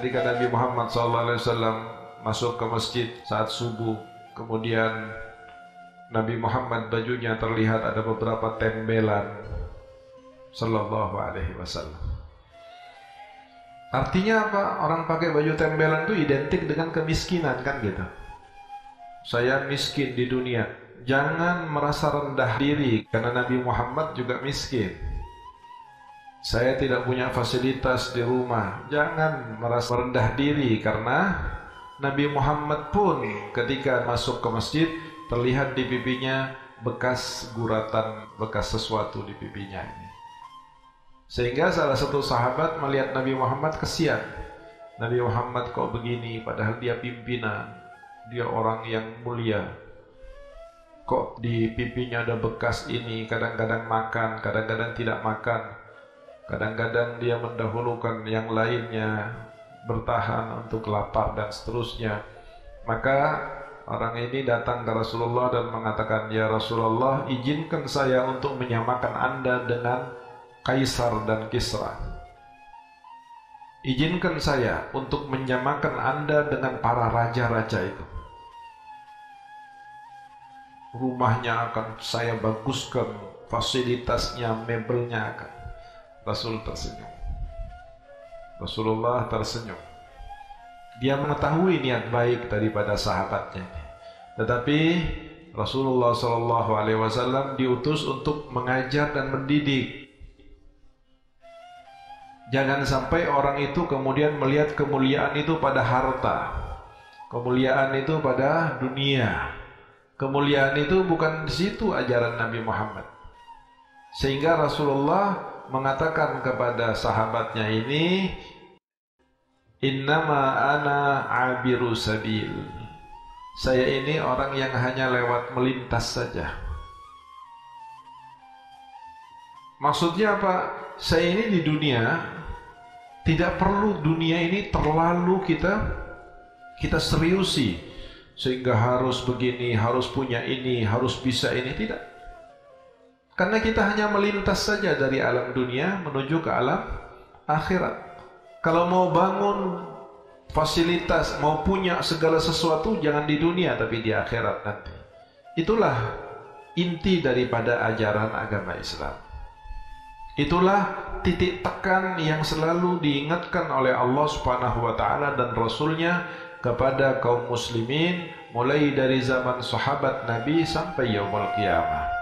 ketika Nabi Muhammad SAW masuk ke masjid saat subuh, kemudian Nabi Muhammad bajunya terlihat ada beberapa tembelan sallallahu alaihi wasallam. Artinya apa? Orang pakai baju tembelan itu identik dengan kemiskinan, kan gitu. Saya miskin di dunia. Jangan merasa rendah diri karena Nabi Muhammad juga miskin. Saya tidak punya fasilitas di rumah. Jangan merasa rendah diri karena Nabi Muhammad pun ketika masuk ke masjid terlihat di pipinya bekas guratan, bekas sesuatu di pipinya ini. Sehingga salah satu sahabat melihat Nabi Muhammad kesian. Nabi Muhammad kok begini, padahal dia pimpinan, dia orang yang mulia. Kok di pipinya ada bekas ini, kadang-kadang makan, kadang-kadang tidak makan. Kadang-kadang dia mendahulukan yang lainnya, bertahan untuk lapar dan seterusnya. Maka orang ini datang ke Rasulullah dan mengatakan, "Ya Rasulullah, izinkan saya untuk menyamakan Anda dengan Kaisar dan Kisra. Izinkan saya untuk menyamakan Anda dengan para raja-raja itu. Rumahnya akan saya baguskan, fasilitasnya, mebelnya akan." Rasul tersenyum. Rasulullah tersenyum. Dia mengetahui niat baik daripada sahabatnya. Tetapi Rasulullah SAW diutus untuk mengajar dan mendidik. Jangan sampai orang itu kemudian melihat kemuliaan itu pada harta, kemuliaan itu pada dunia. Kemuliaan itu bukan di situ ajaran Nabi Muhammad. Sehingga Rasulullah mengatakan kepada sahabatnya ini, "Innama ana abiru sabil." Saya ini orang yang hanya lewat melintas saja. Maksudnya apa? Saya ini di dunia, tidak perlu dunia ini terlalu kita seriusi sehingga harus begini, harus punya ini, harus bisa ini. Tidak. Karena kita hanya melintas saja dari alam dunia menuju ke alam akhirat. Kalau mau bangun fasilitas, mau punya segala sesuatu, jangan di dunia tapi di akhirat nanti. Itulah inti daripada ajaran agama Islam. Itulah titik tekan yang selalu diingatkan oleh Allah Subhanahu wa taala dan Rasulnya kepada kaum muslimin mulai dari zaman sahabat Nabi sampai yaumul qiyamah.